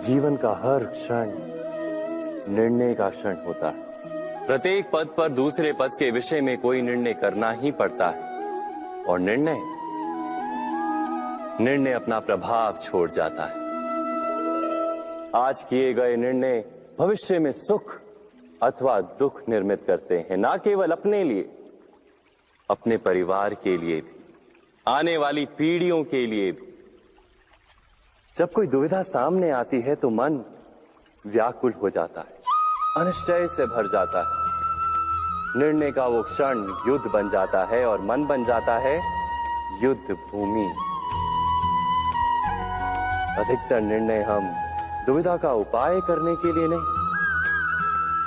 जीवन का हर क्षण निर्णय का क्षण होता है। प्रत्येक पद पर दूसरे पद के विषय में कोई निर्णय करना ही पड़ता है और निर्णय अपना प्रभाव छोड़ जाता है। आज किए गए निर्णय भविष्य में सुख अथवा दुख निर्मित करते हैं, ना केवल अपने लिए, अपने परिवार के लिए भी, आने वाली पीढ़ियों के लिए भी। जब कोई दुविधा सामने आती है तो मन व्याकुल हो जाता है, अनिश्चय से भर जाता है। निर्णय का वो क्षण युद्ध बन जाता है और मन बन जाता है युद्ध भूमि। अधिकतर निर्णय हम दुविधा का उपाय करने के लिए नहीं,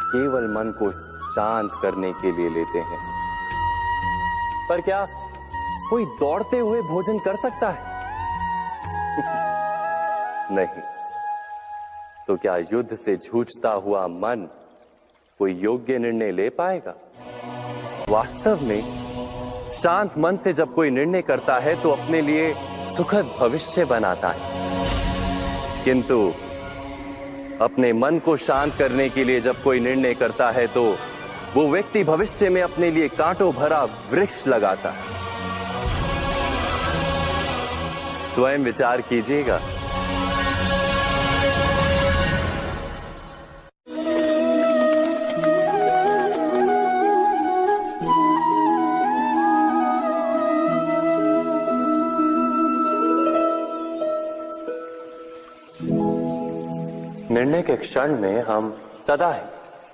केवल मन को शांत करने के लिए लेते हैं। पर क्या कोई दौड़ते हुए भोजन कर सकता है? नहीं। तो क्या युद्ध से जूझता हुआ मन कोई योग्य निर्णय ले पाएगा? वास्तव में शांत मन से जब कोई निर्णय करता है तो अपने लिए सुखद भविष्य बनाता है, किंतु अपने मन को शांत करने के लिए जब कोई निर्णय करता है तो वो व्यक्ति भविष्य में अपने लिए कांटों भरा वृक्ष लगाता है। स्वयं विचार कीजिएगा। निर्णय के क्षण में हम सदा ही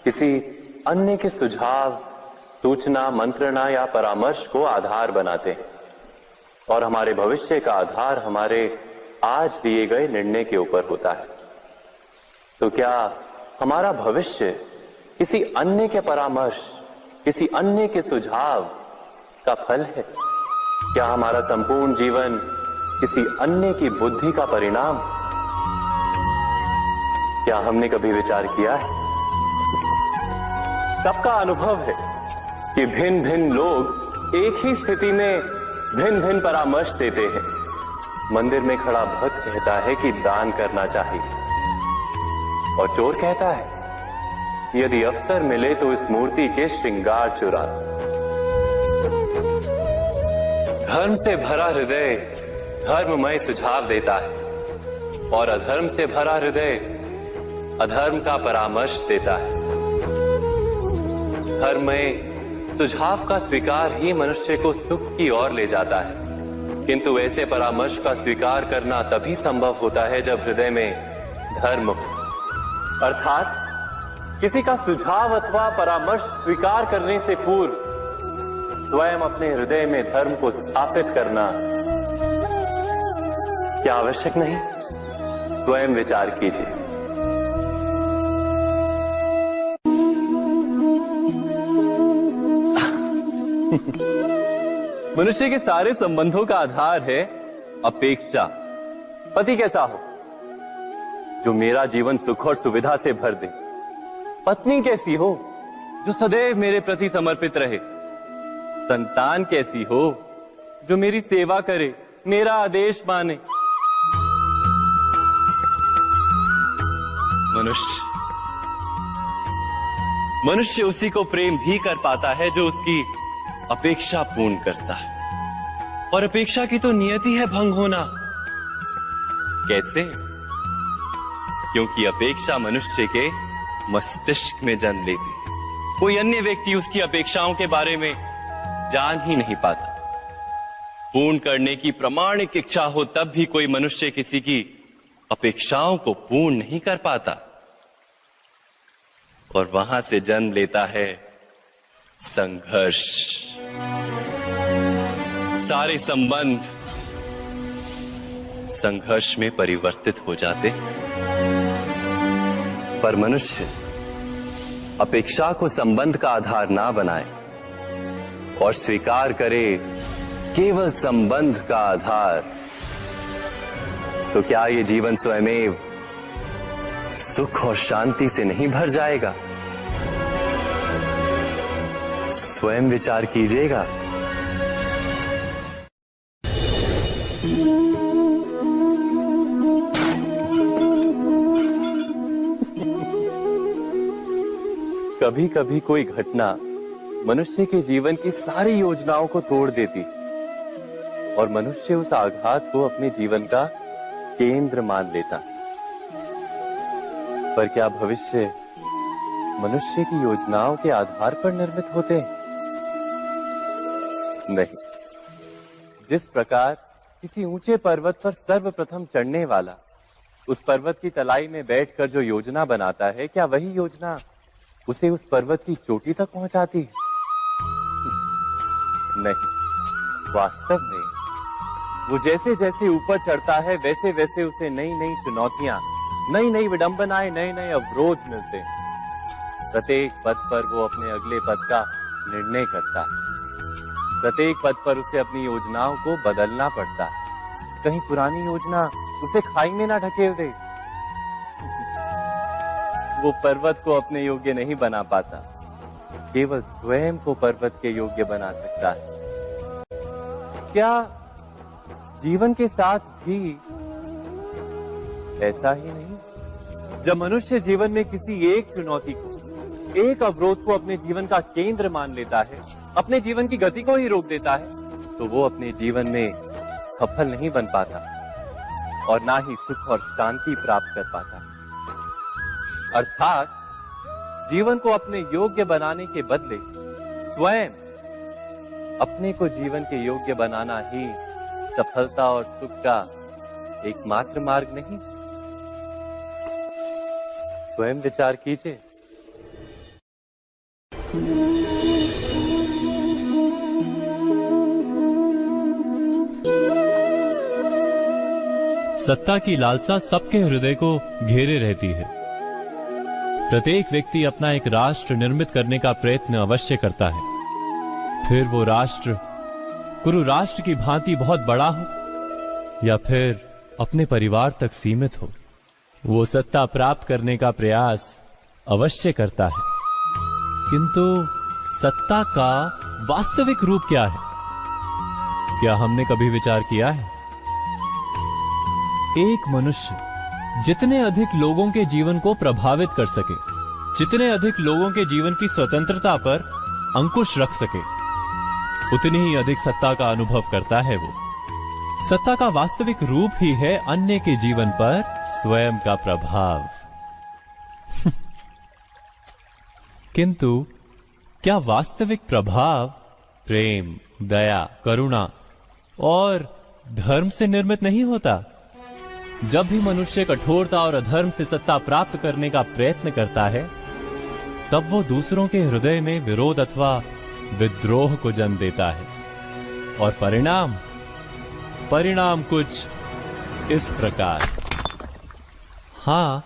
किसी अन्य के सुझाव, सूचना, मंत्रणा या परामर्श को आधार बनाते हैं और हमारे भविष्य का आधार हमारे आज लिए गए निर्णय के ऊपर होता है। तो क्या हमारा भविष्य किसी अन्य के परामर्श, किसी अन्य के सुझाव का फल है? क्या हमारा संपूर्ण जीवन किसी अन्य की बुद्धि का परिणाम? क्या हमने कभी विचार किया है? सबका अनुभव है कि भिन्न भिन्न लोग एक ही स्थिति में भिन्न भिन्न परामर्श देते हैं। मंदिर में खड़ा भक्त कहता है कि दान करना चाहिए और चोर कहता है यदि अवसर मिले तो इस मूर्ति के श्रृंगार चुरा। धर्म से भरा हृदय धर्ममय सुझाव देता है और अधर्म से भरा हृदय अधर्म का परामर्श देता है। धर्म में सुझाव का स्वीकार ही मनुष्य को सुख की ओर ले जाता है, किंतु ऐसे परामर्श का स्वीकार करना तभी संभव होता है जब हृदय में धर्म हो। अर्थात किसी का सुझाव अथवा परामर्श स्वीकार करने से पूर्व स्वयं अपने हृदय में धर्म को स्थापित करना क्या आवश्यक नहीं? स्वयं विचार कीजिए। मनुष्य के सारे संबंधों का आधार है अपेक्षा। पति कैसा हो जो मेरा जीवन सुख और सुविधा से भर दे? पत्नी कैसी हो जो सदैव मेरे प्रति समर्पित रहे? संतान कैसी हो जो मेरी सेवा करे, मेरा आदेश माने? मनुष्य उसी को प्रेम भी कर पाता है जो उसकी अपेक्षा पूर्ण करता है, और अपेक्षा की तो नियति है भंग होना। कैसे? क्योंकि अपेक्षा मनुष्य के मस्तिष्क में जन्म लेती है। कोई अन्य व्यक्ति उसकी अपेक्षाओं के बारे में जान ही नहीं पाता। पूर्ण करने की प्रामाणिक इच्छा हो तब भी कोई मनुष्य किसी की अपेक्षाओं को पूर्ण नहीं कर पाता, और वहां से जन्म लेता है संघर्ष। सारे संबंध संघर्ष में परिवर्तित हो जाते। पर मनुष्य अपेक्षा को संबंध का आधार ना बनाए और स्वीकार करे केवल संबंध का आधार, तो क्या ये जीवन स्वयमेव सुख और शांति से नहीं भर जाएगा? स्वयं विचार कीजिएगा। कभी कभी कोई घटना मनुष्य के जीवन की सारी योजनाओं को तोड़ देती और मनुष्य उस आघात को अपने जीवन का केंद्र मान लेता। पर क्या भविष्य मनुष्य की योजनाओं के आधार पर निर्मित होते हैं? नहीं। जिस प्रकार किसी ऊंचे पर्वत पर सर्वप्रथम चढ़ने वाला उस पर्वत की तलाई में बैठकर जो योजना बनाता है, क्या वही योजना उसे उस पर्वत की चोटी तक पहुंचाती है? नहीं। वास्तव में वो जैसे जैसे ऊपर चढ़ता है वैसे वैसे उसे नई नई चुनौतियां, नई नई विडंबनाएं, नए नए अवरोध मिलते हैं। प्रत्येक पद पर वो अपने अगले पद का निर्णय करता है। प्रत्येक पद पर उसे अपनी योजनाओं को बदलना पड़ता है। कहीं पुरानी योजना उसे खाई में ना ढकेल दे। वो पर्वत को अपने योग्य नहीं बना पाता, केवल स्वयं को पर्वत के योग्य बना सकता है। क्या जीवन के साथ भी ऐसा ही नहीं? जब मनुष्य जीवन में किसी एक चुनौती को, एक अवरोध को अपने जीवन का केंद्र मान लेता है, अपने जीवन की गति को ही रोक देता है, तो वो अपने जीवन में सफल नहीं बन पाता और ना ही सुख और शांति प्राप्त कर पाता। अर्थात जीवन को अपने योग्य बनाने के बदले स्वयं अपने को जीवन के योग्य बनाना ही सफलता और सुख का एकमात्र मार्ग नहीं। स्वयं विचार कीजिए। सत्ता की लालसा सबके हृदय को घेरे रहती है। प्रत्येक व्यक्ति अपना एक राष्ट्र निर्मित करने का प्रयत्न अवश्य करता है। फिर वो राष्ट्र कुरु राष्ट्र की भांति बहुत बड़ा हो या फिर अपने परिवार तक सीमित हो, वो सत्ता प्राप्त करने का प्रयास अवश्य करता है। किंतु सत्ता का वास्तविक रूप क्या है? क्या हमने कभी विचार किया है? एक मनुष्य जितने अधिक लोगों के जीवन को प्रभावित कर सके, जितने अधिक लोगों के जीवन की स्वतंत्रता पर अंकुश रख सके, उतनी ही अधिक सत्ता का अनुभव करता है वो। सत्ता का वास्तविक रूप ही है अन्य के जीवन पर स्वयं का प्रभाव। किंतु क्या वास्तविक प्रभाव प्रेम, दया, करुणा और धर्म से निर्मित नहीं होता? जब भी मनुष्य कठोरता और अधर्म से सत्ता प्राप्त करने का प्रयत्न करता है, तब वो दूसरों के हृदय में विरोध अथवा विद्रोह को जन्म देता है। और परिणाम कुछ इस प्रकार। हाँ,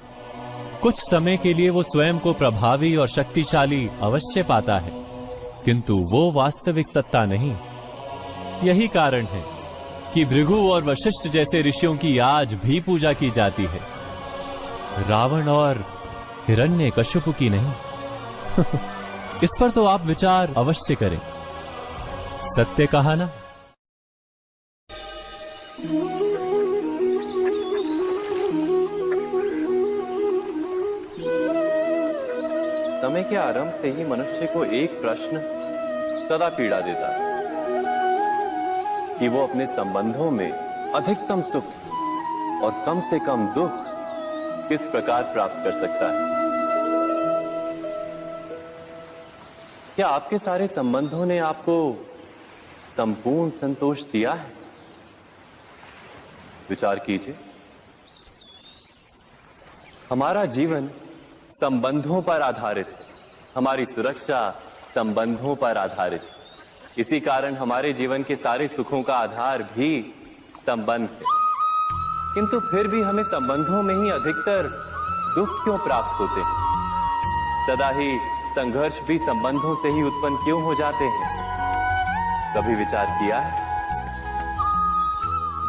कुछ समय के लिए वो स्वयं को प्रभावी और शक्तिशाली अवश्य पाता है, किंतु वो वास्तविक सत्ता नहीं। यही कारण है कि भृगु और वशिष्ठ जैसे ऋषियों की आज भी पूजा की जाती है, रावण और हिरण्यकश्यप की नहीं। इस पर तो आप विचार अवश्य करें। सत्य कहा ना? समय के आरंभ से ही मनुष्य को एक प्रश्न सदा पीड़ा देता है कि वो अपने संबंधों में अधिकतम सुख और कम से कम दुख किस प्रकार प्राप्त कर सकता है। क्या आपके सारे संबंधों ने आपको संपूर्ण संतोष दिया है? विचार कीजिए। हमारा जीवन संबंधों पर आधारित है, हमारी सुरक्षा संबंधों पर आधारित है। इसी कारण हमारे जीवन के सारे सुखों का आधार भी संबंध है। किंतु फिर भी हमें संबंधों में ही अधिकतर दुख क्यों प्राप्त होते हैं? सदा ही संघर्ष भी संबंधों से ही उत्पन्न क्यों हो जाते हैं? कभी विचार किया है?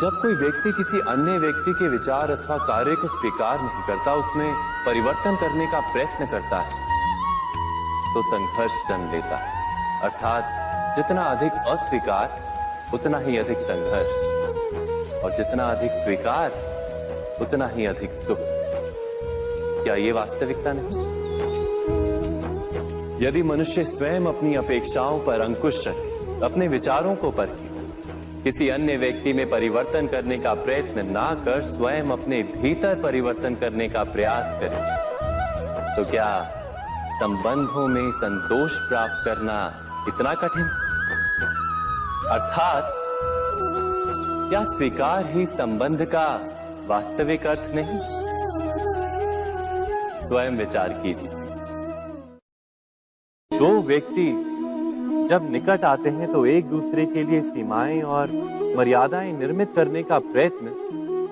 जब कोई व्यक्ति किसी अन्य व्यक्ति के विचार अथवा कार्य को स्वीकार नहीं करता, उसमें परिवर्तन करने का प्रयत्न करता है, तो संघर्ष जन्म लेता है। अर्थात जितना अधिक अस्वीकार उतना ही अधिक संघर्ष, और जितना अधिक स्वीकार उतना ही अधिक सुख। क्या ये वास्तविकता नहीं? यदि मनुष्य स्वयं अपनी अपेक्षाओं पर अंकुश रखे, अपने विचारों को परखे, किसी अन्य व्यक्ति में परिवर्तन करने का प्रयत्न ना कर स्वयं अपने भीतर परिवर्तन करने का प्रयास करे, तो क्या संबंधों में संतोष प्राप्त करना इतना कठिन? अर्थात क्या स्वीकार ही संबंध का वास्तविक अर्थ नहीं? स्वयं विचार कीजिए। दो व्यक्ति जब निकट आते हैं तो एक दूसरे के लिए सीमाएं और मर्यादाएं निर्मित करने का प्रयत्न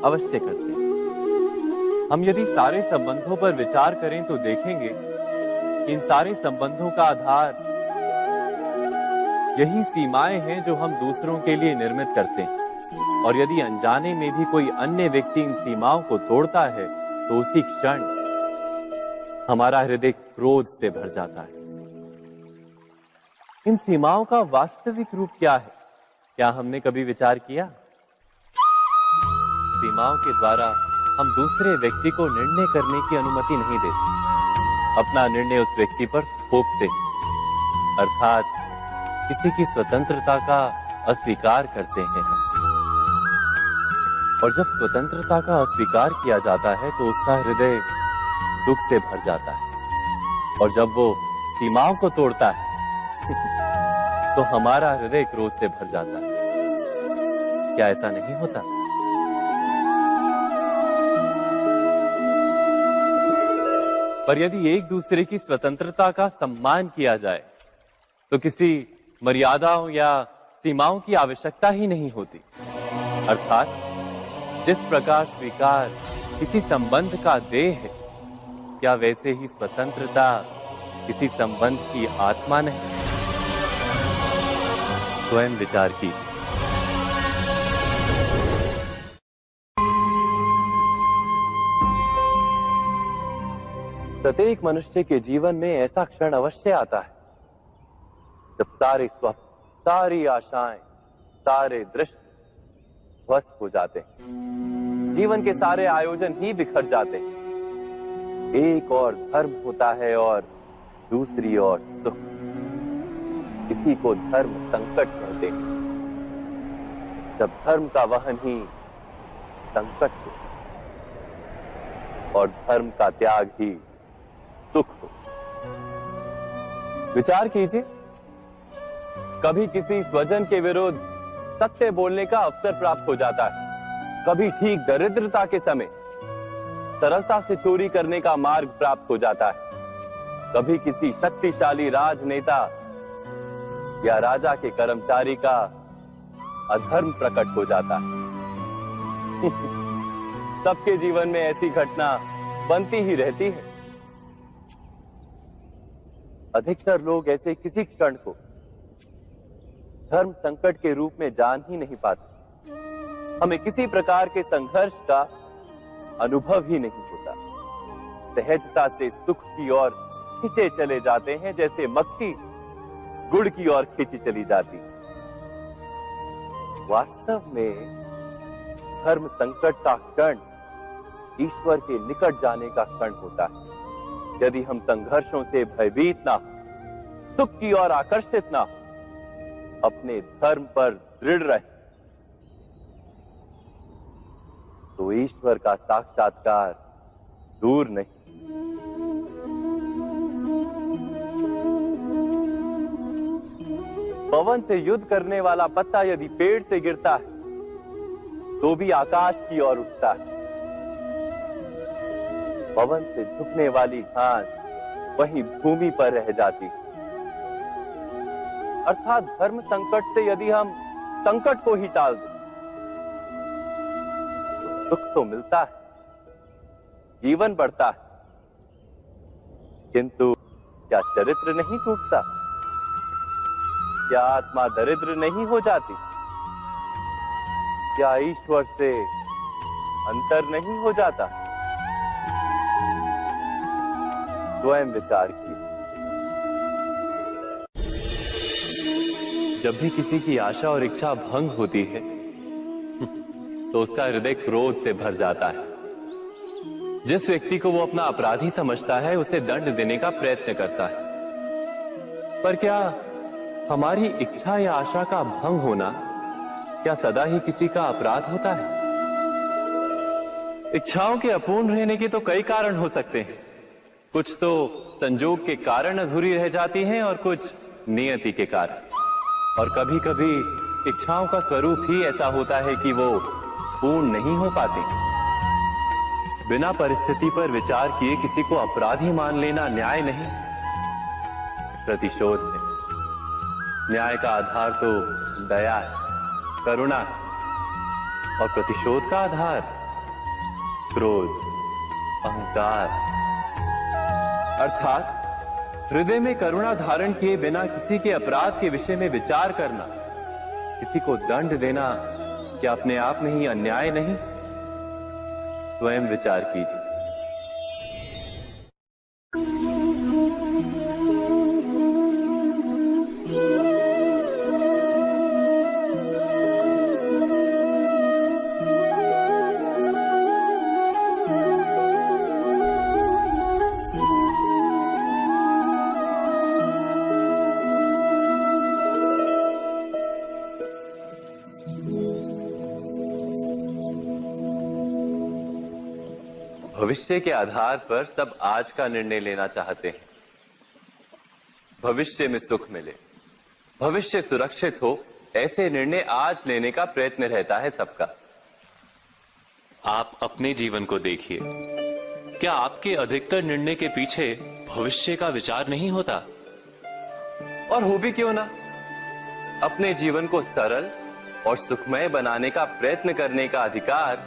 अवश्य करते हैं। हम यदि सारे संबंधों पर विचार करें तो देखेंगे कि इन सारे संबंधों का आधार यही सीमाएं हैं जो हम दूसरों के लिए निर्मित करते हैं। और यदि अनजाने में भी कोई अन्य व्यक्ति इन सीमाओं को तोड़ता है तो उसी क्षण हमारा हृदय क्रोध से भर जाता है। इन सीमाओं का वास्तविक रूप क्या है? क्या हमने कभी विचार किया? सीमाओं के द्वारा हम दूसरे व्यक्ति को निर्णय करने की अनुमति नहीं देते, अपना निर्णय उस व्यक्ति पर थोपते, अर्थात किसी की स्वतंत्रता का अस्वीकार करते हैं हम। और जब स्वतंत्रता का अस्वीकार किया जाता है तो उसका हृदय दुख से भर जाता है, और जब वो सीमाओं को तोड़ता है तो हमारा हृदय क्रोध से भर जाता है। क्या ऐसा नहीं होता? पर यदि एक दूसरे की स्वतंत्रता का सम्मान किया जाए तो किसी मर्यादाओं या सीमाओं की आवश्यकता ही नहीं होती। अर्थात जिस प्रकार स्वीकार किसी संबंध का देह है, क्या वैसे ही स्वतंत्रता किसी संबंध की आत्मा नहीं? स्वयं विचार कीजिए। प्रत्येक मनुष्य के जीवन में ऐसा क्षण अवश्य आता है जब सारे स्वप्न, सारी आशाएं, सारे दृश्य ध्वस्त हो जाते हैं। जीवन के सारे आयोजन ही बिखर जाते हैं। एक और धर्म होता है और दूसरी ओर सुख। किसी को धर्म संकट कहते हैं, जब धर्म का वहन ही संकट हो और धर्म का त्याग ही सुख हो। विचार कीजिए, कभी किसी स्वजन के विरुद्ध सत्य बोलने का अवसर प्राप्त हो जाता है, कभी ठीक दरिद्रता के समय सरलता से चोरी करने का मार्ग प्राप्त हो जाता है, कभी किसी शक्तिशाली राजनेता या राजा के कर्मचारी का अधर्म प्रकट हो जाता है। सबके जीवन में ऐसी घटना बनती ही रहती है। अधिकतर लोग ऐसे किसी क्षण को धर्म संकट के रूप में जान ही नहीं पाते। हमें किसी प्रकार के संघर्ष का अनुभव ही नहीं होता। सहजता से सुख की ओर खींचे चले जाते हैं, जैसे मक्खी गुड़ की ओर खींची चली जाती। वास्तव में धर्म संकट का क्षण ईश्वर के निकट जाने का क्षण होता है। यदि हम संघर्षों से भयभीत ना हो, सुख की ओर आकर्षित ना हो, अपने धर्म पर दृढ़ रहे, तो ईश्वर का साक्षात्कार दूर नहीं। पवन से युद्ध करने वाला पत्ता यदि पेड़ से गिरता है तो भी आकाश की ओर उठता है। पवन से झुकने वाली घास वहीं भूमि पर रह जाती है। अर्थात धर्म संकट से यदि हम संकट को ही टाल दें तो सुख तो मिलता है, जीवन बढ़ता है, किंतु क्या चरित्र नहीं टूटता? क्या आत्मा दरिद्र नहीं हो जाती? क्या ईश्वर से अंतर नहीं हो जाता? स्वयं विचार कीजिए। जब भी किसी की आशा और इच्छा भंग होती है तो उसका हृदय क्रोध से भर जाता है। जिस व्यक्ति को वो अपना अपराधी समझता है उसे दंड देने का प्रयत्न करता है। पर क्या हमारी इच्छा या आशा का भंग होना क्या सदा ही किसी का अपराध होता है? इच्छाओं के अपूर्ण रहने के तो कई कारण हो सकते हैं। कुछ तो संजोग के कारण अधूरी रह जाती हैं और कुछ नियति के कारण। और कभी कभी इच्छाओं का स्वरूप ही ऐसा होता है कि वो पूर्ण नहीं हो पाती। बिना परिस्थिति पर विचार किए किसी को अपराधी मान लेना न्याय नहीं, प्रतिशोध है। न्याय का आधार तो दया है, करुणा है, और प्रतिशोध का आधार क्रोध, अहंकार। अर्थात हृदय में करुणा धारण किए बिना किसी के अपराध के विषय में विचार करना, किसी को दंड देना क्या अपने आप में ही अन्याय नहीं? स्वयं विचार कीजिए। भविष्य के आधार पर सब आज का निर्णय लेना चाहते हैं। भविष्य में सुख मिले, भविष्य सुरक्षित हो, ऐसे निर्णय आज लेने का प्रयत्न रहता है सबका। आप अपने जीवन को देखिए, क्या आपके अधिकतर निर्णय के पीछे भविष्य का विचार नहीं होता? और हो भी क्यों ना, अपने जीवन को सरल और सुखमय बनाने का प्रयत्न करने का अधिकार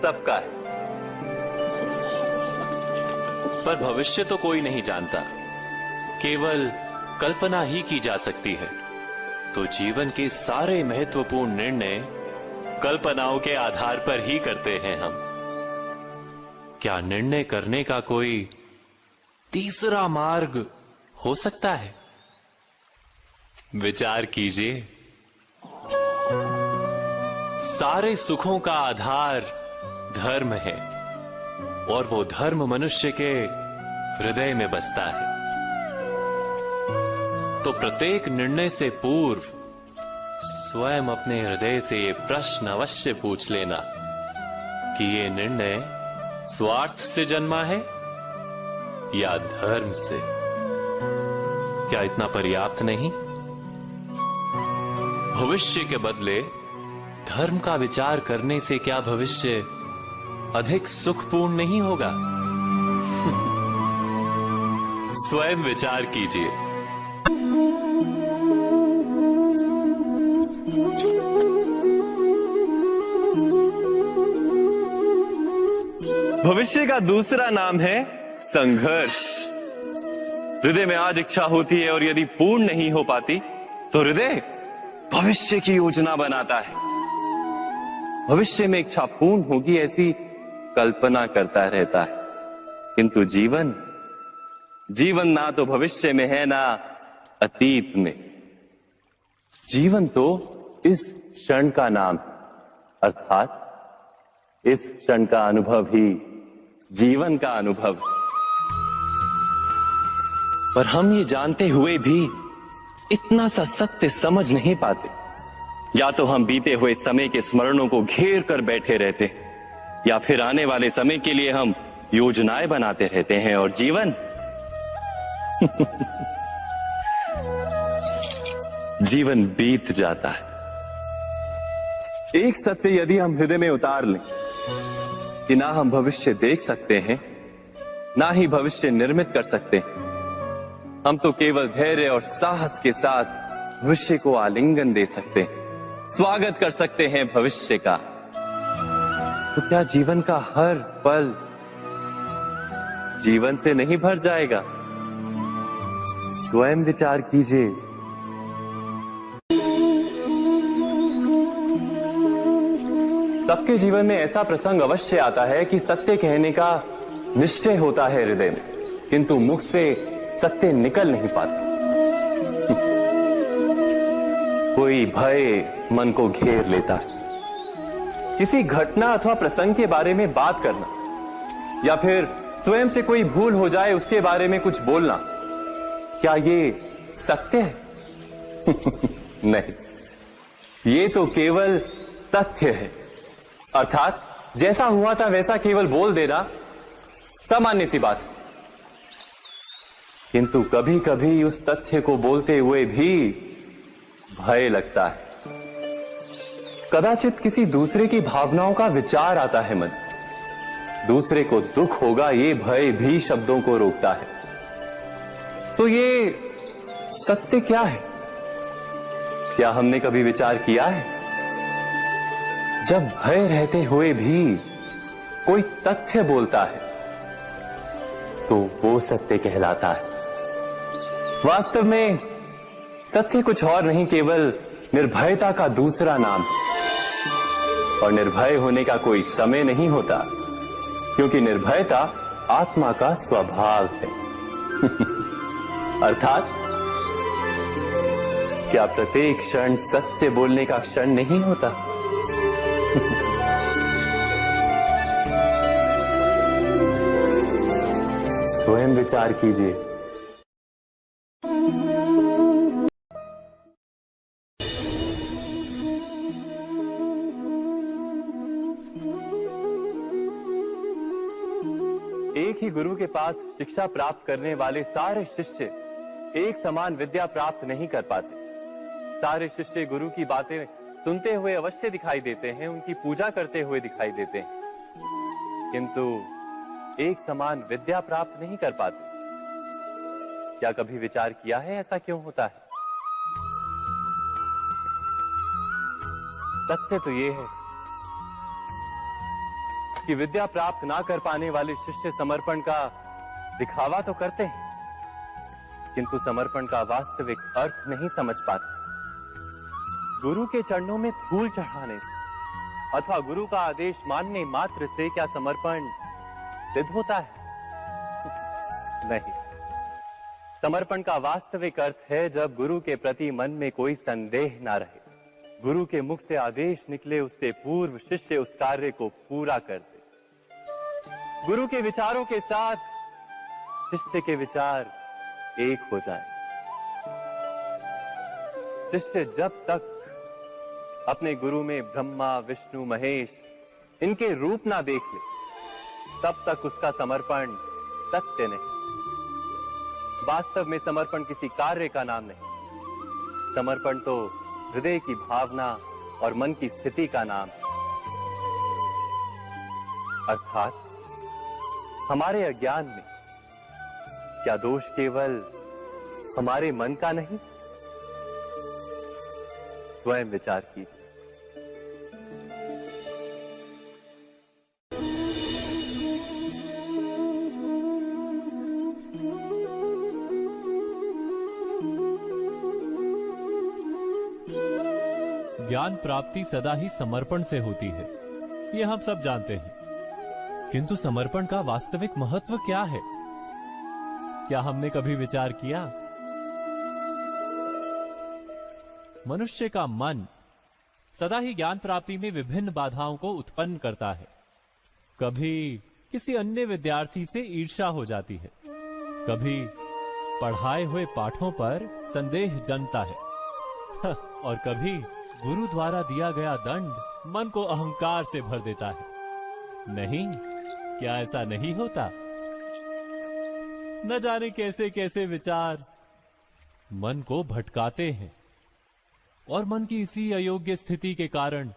सबका है। पर भविष्य तो कोई नहीं जानता, केवल कल्पना ही की जा सकती है। तो जीवन के सारे महत्वपूर्ण निर्णय कल्पनाओं के आधार पर ही करते हैं हम। क्या निर्णय करने का कोई तीसरा मार्ग हो सकता है? विचार कीजिए। सारे सुखों का आधार धर्म है और वो धर्म मनुष्य के हृदय में बसता है। तो प्रत्येक निर्णय से पूर्व स्वयं अपने हृदय से ये प्रश्न अवश्य पूछ लेना कि ये निर्णय स्वार्थ से जन्मा है या धर्म से। क्या इतना पर्याप्त नहीं? भविष्य के बदले धर्म का विचार करने से क्या भविष्य अधिक सुखपूर्ण नहीं होगा? स्वयं विचार कीजिए। भविष्य का दूसरा नाम है संघर्ष। हृदय में आज इच्छा होती है और यदि पूर्ण नहीं हो पाती तो हृदय भविष्य की योजना बनाता है। भविष्य में इच्छा पूर्ण होगी ऐसी कल्पना करता रहता है, किंतु जीवन ना तो भविष्य में है ना अतीत में। जीवन तो इस क्षण का नाम, अर्थात इस क्षण का अनुभव ही जीवन का अनुभव। पर हम ये जानते हुए भी इतना सा सत्य समझ नहीं पाते। या तो हम बीते हुए समय के स्मरणों को घेर कर बैठे रहते, या फिर आने वाले समय के लिए हम योजनाएं बनाते रहते हैं और जीवन जीवन बीत जाता है। एक सत्य यदि हम हृदय में उतार लें कि ना हम भविष्य देख सकते हैं ना ही भविष्य निर्मित कर सकते हैं, हम तो केवल धैर्य और साहस के साथ भविष्य को आलिंगन दे सकते हैं, स्वागत कर सकते हैं भविष्य का। तो क्या जीवन का हर पल जीवन से नहीं भर जाएगा? स्वयं विचार कीजिए। सबके जीवन में ऐसा प्रसंग अवश्य आता है कि सत्य कहने का निश्चय होता है हृदय में, किंतु मुख से सत्य निकल नहीं पाता। कोई भय मन को घेर लेता है। किसी घटना अथवा प्रसंग के बारे में बात करना या फिर स्वयं से कोई भूल हो जाए उसके बारे में कुछ बोलना, क्या ये सत्य है? नहीं, ये तो केवल तथ्य है। अर्थात जैसा हुआ था वैसा केवल बोल देना सामान्य सी बात है। किंतु कभी कभी उस तथ्य को बोलते हुए भी भय लगता है। कदाचित किसी दूसरे की भावनाओं का विचार आता है मन, दूसरे को दुख होगा ये भय भी शब्दों को रोकता है। तो ये सत्य क्या है? क्या हमने कभी विचार किया है? जब भय रहते हुए भी कोई तथ्य बोलता है तो वो सत्य कहलाता है। वास्तव में सत्य कुछ और नहीं, केवल निर्भयता का दूसरा नाम है। और निर्भय होने का कोई समय नहीं होता, क्योंकि निर्भयता आत्मा का स्वभाव है। अर्थात क्या प्रत्येक क्षण सत्य बोलने का क्षण नहीं होता? स्वयं विचार कीजिए। एक ही गुरु के पास शिक्षा प्राप्त करने वाले सारे शिष्य एक समान विद्या प्राप्त नहीं कर पाते। सारे शिष्य गुरु की बातें सुनते हुए अवश्य दिखाई देते हैं, उनकी पूजा करते हुए दिखाई देते हैं, किंतु एक समान विद्या प्राप्त नहीं कर पाते। क्या कभी विचार किया है ऐसा क्यों होता है? सत्य तो ये है कि विद्या प्राप्त ना कर पाने वाले शिष्य समर्पण का दिखावा तो करते हैं, किंतु समर्पण का वास्तविक अर्थ नहीं समझ पाते। गुरु के चरणों में फूल चढ़ाने से अथवा गुरु का आदेश मानने मात्र से क्या समर्पण सिद्ध होता है? नहीं। समर्पण का वास्तविक अर्थ है जब गुरु के प्रति मन में कोई संदेह ना रहे, गुरु के मुख से आदेश निकले उससे पूर्व शिष्य उस कार्य को पूरा कर दे। गुरु के विचारों के साथ शिष्य के विचार एक हो जाए। शिष्य जब तक अपने गुरु में ब्रह्मा विष्णु महेश इनके रूप ना देख ले, तब तक उसका समर्पण सत्य नहीं। वास्तव में समर्पण किसी कार्य का नाम नहीं, समर्पण तो हृदय की भावना और मन की स्थिति का नाम है। अर्थात हमारे अज्ञान में क्या दोष केवल हमारे मन का नहीं? स्वयं विचार कीजिए। ज्ञान प्राप्ति सदा ही समर्पण से होती है, ये हम सब जानते हैं। किंतु समर्पण का वास्तविक महत्व क्या है? क्या हमने कभी विचार किया? मनुष्य का मन सदा ही ज्ञान प्राप्ति में विभिन्न बाधाओं को उत्पन्न करता है। कभी किसी अन्य विद्यार्थी से ईर्ष्या हो जाती है, कभी पढ़ाए हुए पाठों पर संदेह जन्मता है और कभी गुरु द्वारा दिया गया दंड मन को अहंकार से भर देता है। नहीं, क्या ऐसा नहीं होता? न जाने कैसे कैसे विचार मन को भटकाते हैं और मन की इसी अयोग्य स्थिति के कारण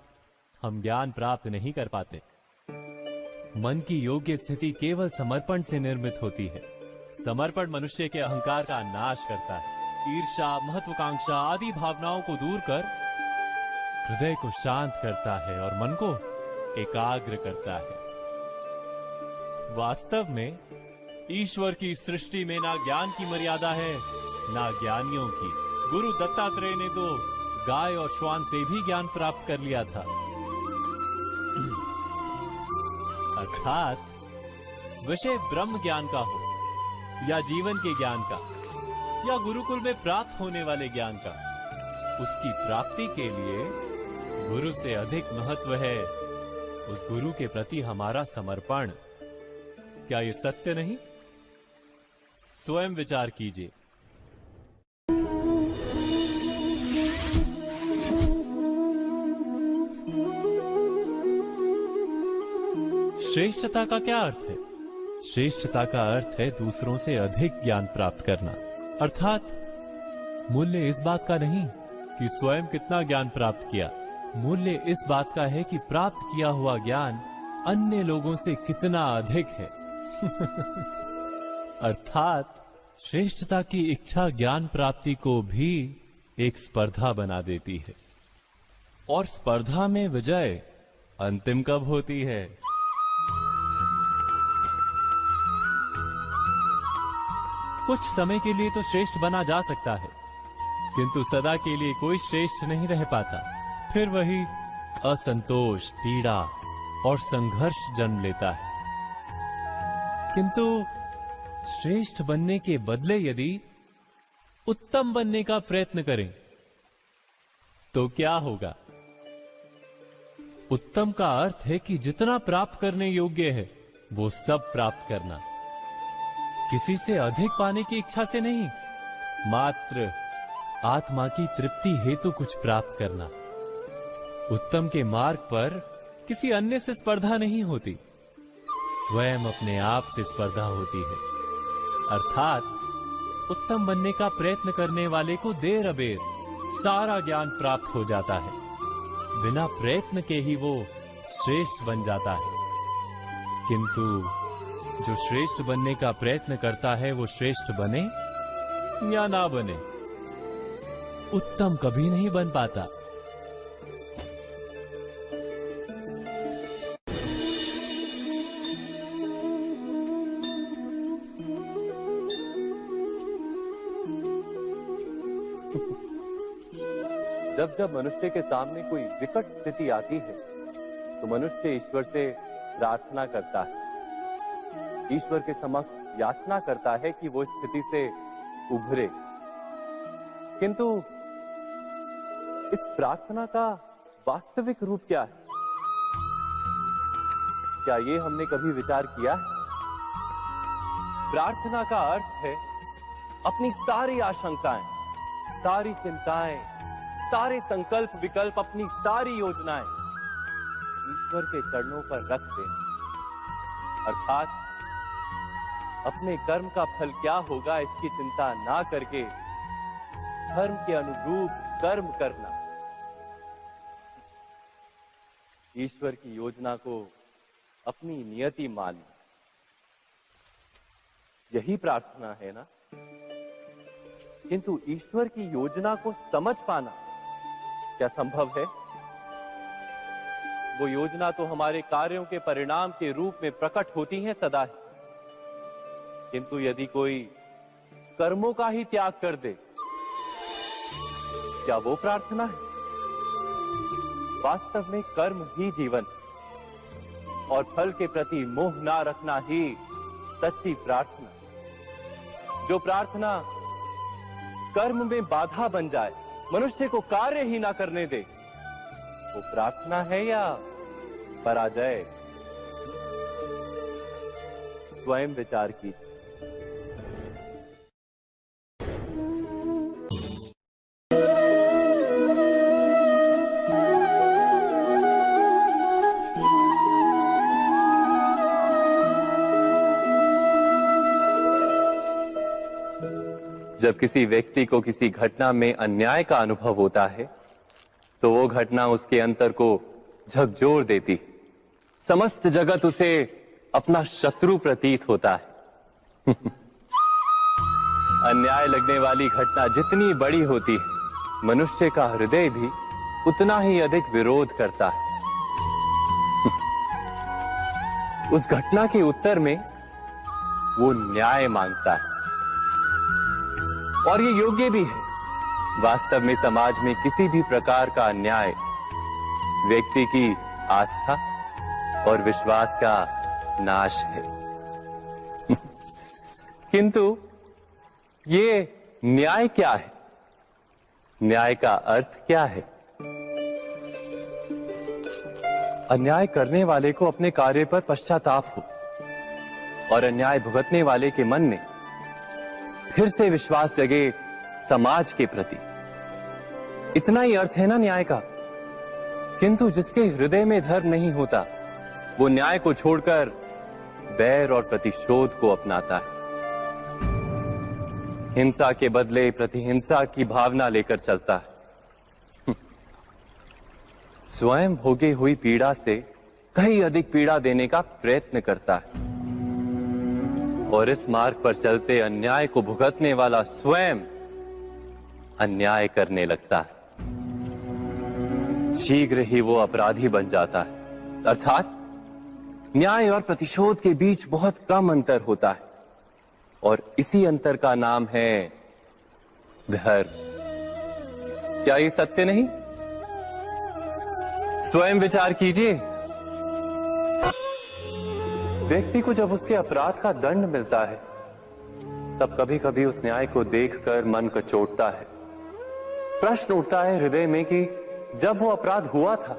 हम ज्ञान प्राप्त नहीं कर पाते। मन की योग्य स्थिति केवल समर्पण से निर्मित होती है। समर्पण मनुष्य के अहंकार का नाश करता है, ईर्ष्या, महत्वाकांक्षा आदि भावनाओं को दूर कर हृदय को शांत करता है और मन को एकाग्र करता है। वास्तव में ईश्वर की सृष्टि में ना ज्ञान की मर्यादा है ना ज्ञानियों की। गुरु दत्तात्रेय ने तो गाय और श्वान से भी ज्ञान प्राप्त कर लिया था। अर्थात विषय ब्रह्म ज्ञान का हो या जीवन के ज्ञान का या गुरुकुल में प्राप्त होने वाले ज्ञान का, उसकी प्राप्ति के लिए गुरु से अधिक महत्व है उस गुरु के प्रति हमारा समर्पण। क्या ये सत्य नहीं? स्वयं विचार कीजिए। श्रेष्ठता का क्या अर्थ है? श्रेष्ठता का अर्थ है दूसरों से अधिक ज्ञान प्राप्त करना। अर्थात मूल्य इस बात का नहीं कि स्वयं कितना ज्ञान प्राप्त किया, मूल्य इस बात का है कि प्राप्त किया हुआ ज्ञान अन्य लोगों से कितना अधिक है। अर्थात श्रेष्ठता की इच्छा ज्ञान प्राप्ति को भी एक स्पर्धा बना देती है। और स्पर्धा में विजय अंतिम कब होती है? कुछ समय के लिए तो श्रेष्ठ बना जा सकता है, किंतु सदा के लिए कोई श्रेष्ठ नहीं रह पाता। फिर वही असंतोष, पीड़ा और संघर्ष जन्म लेता है। किंतु श्रेष्ठ बनने के बदले यदि उत्तम बनने का प्रयत्न करें तो क्या होगा? उत्तम का अर्थ है कि जितना प्राप्त करने योग्य है वो सब प्राप्त करना, किसी से अधिक पाने की इच्छा से नहीं, मात्र आत्मा की तृप्ति हेतु कुछ प्राप्त करना। उत्तम के मार्ग पर किसी अन्य से स्पर्धा नहीं होती, स्वयं अपने आप से स्पर्धा होती है। अर्थात उत्तम बनने का प्रयत्न करने वाले को देर अबेर सारा ज्ञान प्राप्त हो जाता है, बिना प्रयत्न के ही वो श्रेष्ठ बन जाता है। किंतु जो श्रेष्ठ बनने का प्रयत्न करता है वो श्रेष्ठ बने या ना बने, उत्तम कभी नहीं बन पाता। जब जब मनुष्य के सामने कोई विकट स्थिति आती है तो मनुष्य ईश्वर से प्रार्थना करता है, ईश्वर के समक्ष याचना करता है कि वो स्थिति से उभरे। किंतु इस प्रार्थना का वास्तविक रूप क्या है? क्या ये हमने कभी विचार किया है? प्रार्थना का अर्थ है अपनी सारी आशंकाएं, सारी चिंताएं, सारे संकल्प विकल्प, अपनी सारी योजनाएं ईश्वर के चरणों पर रख देना। अर्थात अपने कर्म का फल क्या होगा इसकी चिंता ना करके धर्म के अनुरूप कर्म करना, ईश्वर की योजना को अपनी नियति मानना, यही प्रार्थना है ना। किंतु ईश्वर की योजना को समझ पाना क्या संभव है? वो योजना तो हमारे कार्यों के परिणाम के रूप में प्रकट होती है सदा ही, किंतु यदि कोई कर्मों का ही त्याग कर दे, क्या वो प्रार्थना है? वास्तव में कर्म ही जीवन और फल के प्रति मोह ना रखना ही सच्ची प्रार्थना। जो प्रार्थना कर्म में बाधा बन जाए, मनुष्य को कार्य ही ना करने दे, वो प्रार्थना है या पराजय? स्वयं विचार कीजिए। जब किसी व्यक्ति को किसी घटना में अन्याय का अनुभव होता है तो वो घटना उसके अंतर को झकझोर देती, समस्त जगत उसे अपना शत्रु प्रतीत होता है। अन्याय लगने वाली घटना जितनी बड़ी होती है, मनुष्य का हृदय भी उतना ही अधिक विरोध करता है। उस घटना के उत्तर में वो न्याय मांगता है और ये योग्य भी है। वास्तव में समाज में किसी भी प्रकार का अन्याय व्यक्ति की आस्था और विश्वास का नाश है। किंतु ये न्याय क्या है? न्याय का अर्थ क्या है? अन्याय करने वाले को अपने कार्य पर पश्चाताप हो और अन्याय भुगतने वाले के मन में फिर से विश्वास जगे समाज के प्रति। इतना ही अर्थ है ना न्याय का। किंतु जिसके हृदय में धर्म नहीं होता वो न्याय को छोड़कर बैर और प्रतिशोध को अपनाता है। हिंसा के बदले प्रतिहिंसा की भावना लेकर चलता है। स्वयं भोगी हुई पीड़ा से कहीं अधिक पीड़ा देने का प्रयत्न करता है और इस मार्ग पर चलते अन्याय को भुगतने वाला स्वयं अन्याय करने लगता है। शीघ्र ही वो अपराधी बन जाता है। अर्थात न्याय और प्रतिशोध के बीच बहुत कम अंतर होता है और इसी अंतर का नाम है धर्म। क्या ये सत्य नहीं? स्वयं विचार कीजिए। व्यक्ति को जब उसके अपराध का दंड मिलता है तब कभी कभी उस न्याय को देखकर मन कचोटता है। प्रश्न उठता है हृदय में कि जब वो अपराध हुआ था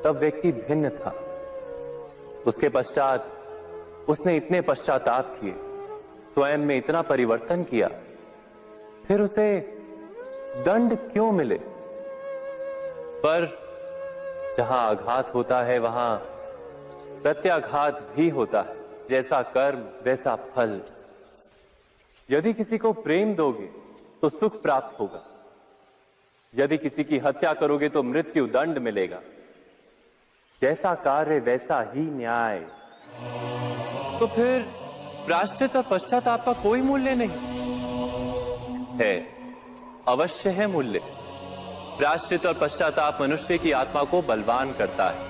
तब व्यक्ति भिन्न था। उसके पश्चात उसने इतने पश्चाताप किए, स्वयं में इतना परिवर्तन किया, फिर उसे दंड क्यों मिले? पर जहां आघात होता है वहां प्रत्याघात भी होता है। जैसा कर्म वैसा फल। यदि किसी को प्रेम दोगे तो सुख प्राप्त होगा, यदि किसी की हत्या करोगे तो मृत्यु दंड मिलेगा। जैसा कार्य वैसा ही न्याय। तो फिर प्रायश्चित और पश्चाताप का कोई मूल्य नहीं है? अवश्य है मूल्य। प्रायश्चित और पश्चाताप मनुष्य की आत्मा को बलवान करता है।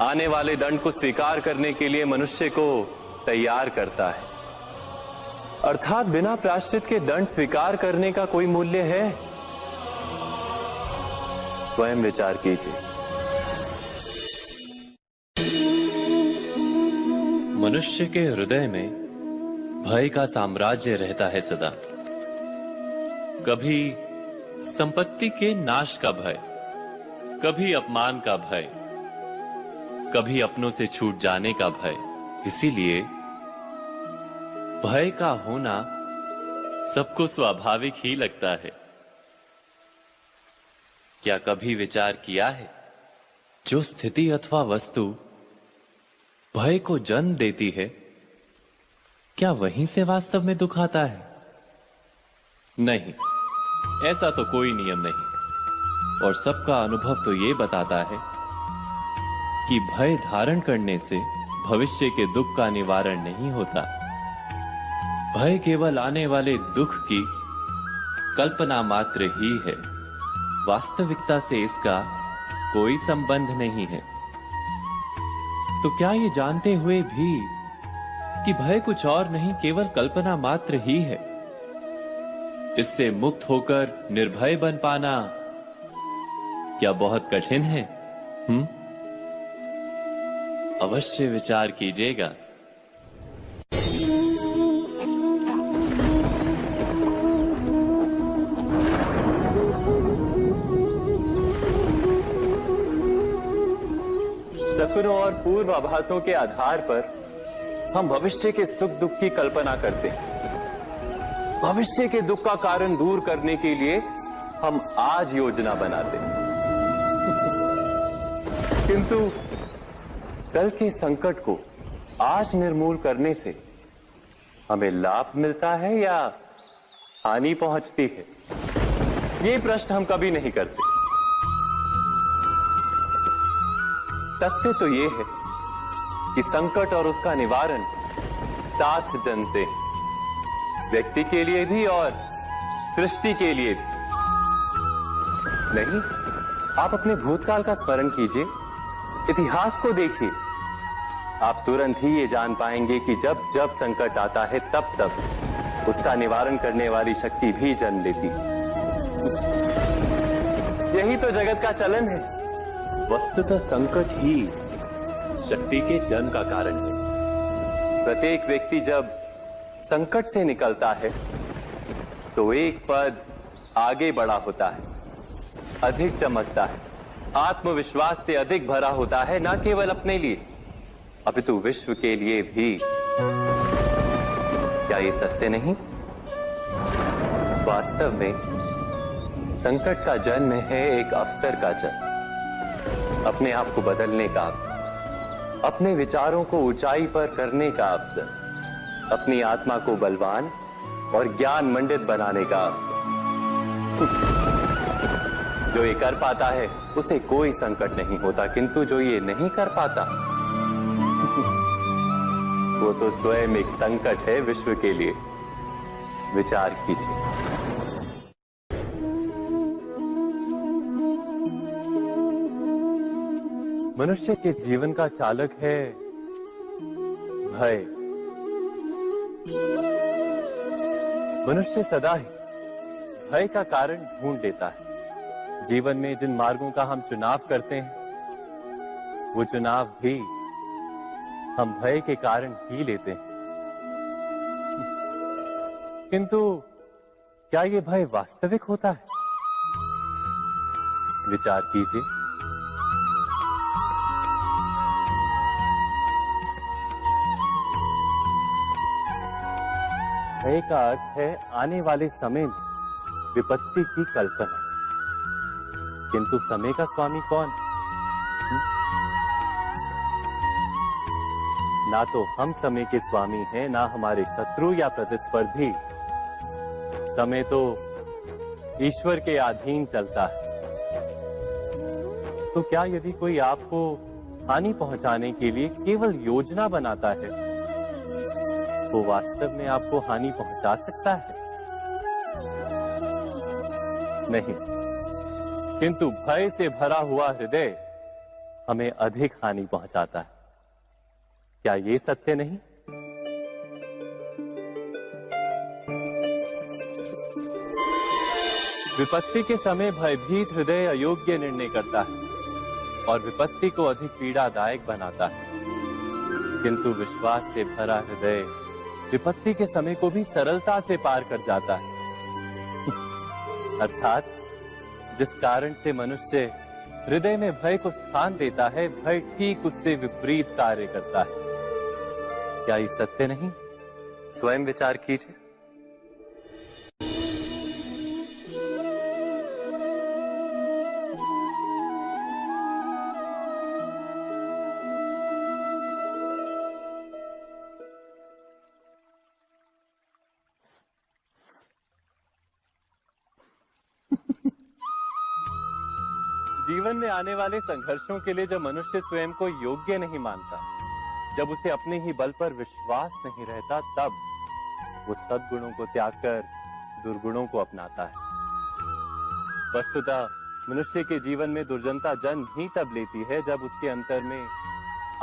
आने वाले दंड को स्वीकार करने के लिए मनुष्य को तैयार करता है। अर्थात बिना प्रायश्चित के दंड स्वीकार करने का कोई मूल्य है? स्वयं विचार कीजिए। मनुष्य के हृदय में भय का साम्राज्य रहता है सदा। कभी संपत्ति के नाश का भय, कभी अपमान का भय, कभी अपनों से छूट जाने का भय। इसीलिए भय का होना सबको स्वाभाविक ही लगता है। क्या कभी विचार किया है, जो स्थिति अथवा वस्तु भय को जन्म देती है, क्या वहीं से वास्तव में दुख आता है? नहीं, ऐसा तो कोई नियम नहीं। और सबका अनुभव तो ये बताता है कि भय धारण करने से भविष्य के दुख का निवारण नहीं होता। भय केवल आने वाले दुख की कल्पना मात्र ही है। वास्तविकता से इसका कोई संबंध नहीं है। तो क्या ये जानते हुए भी कि भय कुछ और नहीं, केवल कल्पना मात्र ही है, इससे मुक्त होकर निर्भय बन पाना क्या बहुत कठिन है? अवश्य विचार कीजिएगा। सपनों और पूर्वाभासों के आधार पर हम भविष्य के सुख दुख की कल्पना करते हैं। भविष्य के दुख का कारण दूर करने के लिए हम आज योजना बनाते हैं। किंतु कल के संकट को आज निर्मूल करने से हमें लाभ मिलता है या हानि पहुंचती है? ये प्रश्न हम कभी नहीं करते। सत्य तो ये है कि संकट और उसका निवारण साथ जनते हैं, व्यक्ति के लिए भी और सृष्टि के लिए भी। नहीं, आप अपने भूतकाल का स्मरण कीजिए, इतिहास को देखिए। आप तुरंत ही ये जान पाएंगे कि जब जब संकट आता है तब तब उसका निवारण करने वाली शक्ति भी जन्म लेती है। यही तो जगत का चलन है। वस्तुतः संकट ही शक्ति के जन्म का कारण है। प्रत्येक व्यक्ति जब संकट से निकलता है तो एक पद आगे बढ़ा होता है, अधिक चमकता है, आत्मविश्वास से अधिक भरा होता है, न केवल अपने लिए अपितु विश्व के लिए भी। क्या ये सत्य नहीं? वास्तव में संकट का जन्म है एक अवसर का जन्म, अपने आप को बदलने का अवसर, अपने विचारों को ऊंचाई पर करने का अवसर, अपनी आत्मा को बलवान और ज्ञान मंडित बनाने का अवसर। जो ये कर पाता है उसे कोई संकट नहीं होता, किंतु जो ये नहीं कर पाता वो तो स्वयं एक संकट है विश्व के लिए। विचार कीजिए। मनुष्य के जीवन का चालक है भय। मनुष्य सदा ही भय का कारण ढूंढ लेता है। जीवन में जिन मार्गों का हम चुनाव करते हैं वो चुनाव भी हम भय के कारण ही लेते हैं। किंतु क्या ये भय वास्तविक होता है? विचार कीजिए। भय का अर्थ है आने वाले समय में विपत्ति की कल्पना। किंतु समय का स्वामी कौन? ना तो हम समय के स्वामी हैं, ना हमारे शत्रु या प्रतिस्पर्धी। समय तो ईश्वर के अधीन चलता है। तो क्या यदि कोई आपको हानि पहुंचाने के लिए केवल योजना बनाता है वो वास्तव में आपको हानि पहुंचा सकता है? नहीं, किंतु भय से भरा हुआ हृदय हमें अधिक हानि पहुंचाता है। क्या ये सत्य नहीं? विपत्ति के समय भयभीत हृदय अयोग्य निर्णय करता है और विपत्ति को अधिक पीड़ादायक बनाता है, किंतु विश्वास से भरा हृदय विपत्ति के समय को भी सरलता से पार कर जाता है। अर्थात जिस कारण से मनुष्य हृदय में भय को स्थान देता है, भय ठीक उससे विपरीत कार्य करता है। क्या ये सत्य नहीं? स्वयं विचार कीजिए। जीवन में आने वाले संघर्षों के लिए जब मनुष्य स्वयं को योग्य नहीं मानता, जब उसे अपने ही बल पर विश्वास नहीं रहता, तब वो सद्गुणों को त्याग कर दुर्गुणों को अपनाता है। वस्तुतः मनुष्य के जीवन में दुर्जनता जन्म ही तब लेती है जब उसके अंतर में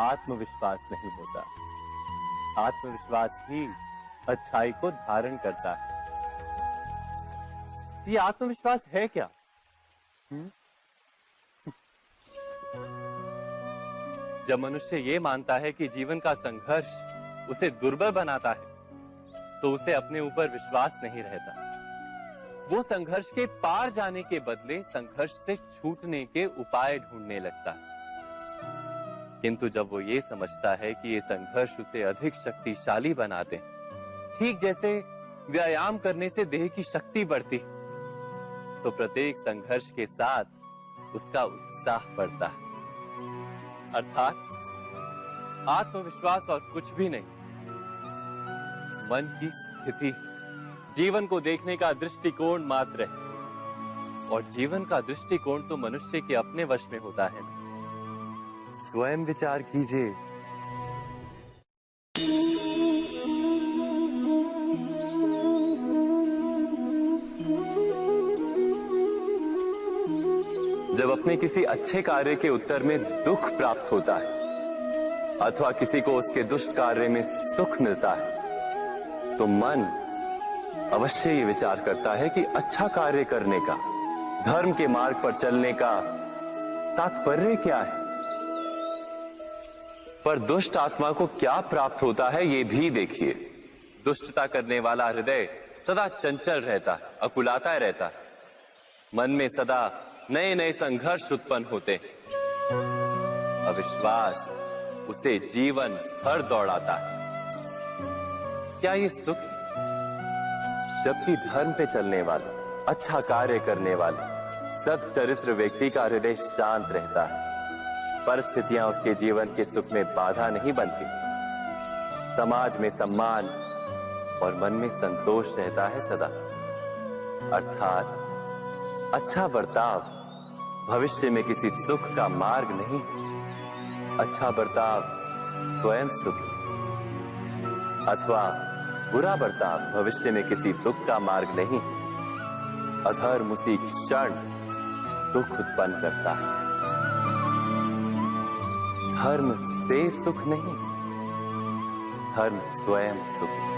आत्मविश्वास नहीं होता। आत्मविश्वास ही अच्छाई को धारण करता है। ये आत्मविश्वास है क्या? जब मनुष्य ये मानता है कि जीवन का संघर्ष उसे दुर्बल बनाता है तो उसे अपने ऊपर विश्वास नहीं रहता। वो संघर्ष के पार जाने के बदले संघर्ष से छूटने के उपाय ढूंढने लगता है। किंतु जब वो ये समझता है कि ये संघर्ष उसे अधिक शक्तिशाली बनाते हैं, ठीक जैसे व्यायाम करने से देह की शक्ति बढ़ती है, तो प्रत्येक संघर्ष के साथ उसका उत्साह बढ़ता है। अर्थात आत्मविश्वास और कुछ भी नहीं, मन की स्थिति, जीवन को देखने का दृष्टिकोण मात्र है। और जीवन का दृष्टिकोण तो मनुष्य के अपने वश में होता है। स्वयं विचार कीजिए। जब अपने किसी अच्छे कार्य के उत्तर में दुख प्राप्त होता है अथवा किसी को उसके दुष्ट कार्य में सुख मिलता है, तो मन अवश्य ये विचार करता है कि अच्छा कार्य करने का, धर्म के मार्ग पर चलने का तात्पर्य क्या है। पर दुष्ट आत्मा को क्या प्राप्त होता है ये भी देखिए। दुष्टता करने वाला हृदय सदा चंचल रहता है, अकुलाता रहता है, मन में सदा नए नए संघर्ष उत्पन्न होते हैं। अविश्वास उसे जीवन भर दौड़ाता है। क्या ये सुख है? जबकि धर्म पे चलने वाले, अच्छा कार्य करने वाले, सत् चरित्र व्यक्ति का हृदय शांत रहता है। परिस्थितियां उसके जीवन के सुख में बाधा नहीं बनती। समाज में सम्मान और मन में संतोष रहता है सदा। अर्थात अच्छा बर्ताव भविष्य में किसी सुख का मार्ग नहीं। अच्छा बर्ताव स्वयं सुख, अथवा बुरा बर्ताव भविष्य में किसी दुख का मार्ग नहीं। अधर्म उसी क्षण दुख उत्पन्न करता है। धर्म से सुख नहीं, धर्म स्वयं सुख।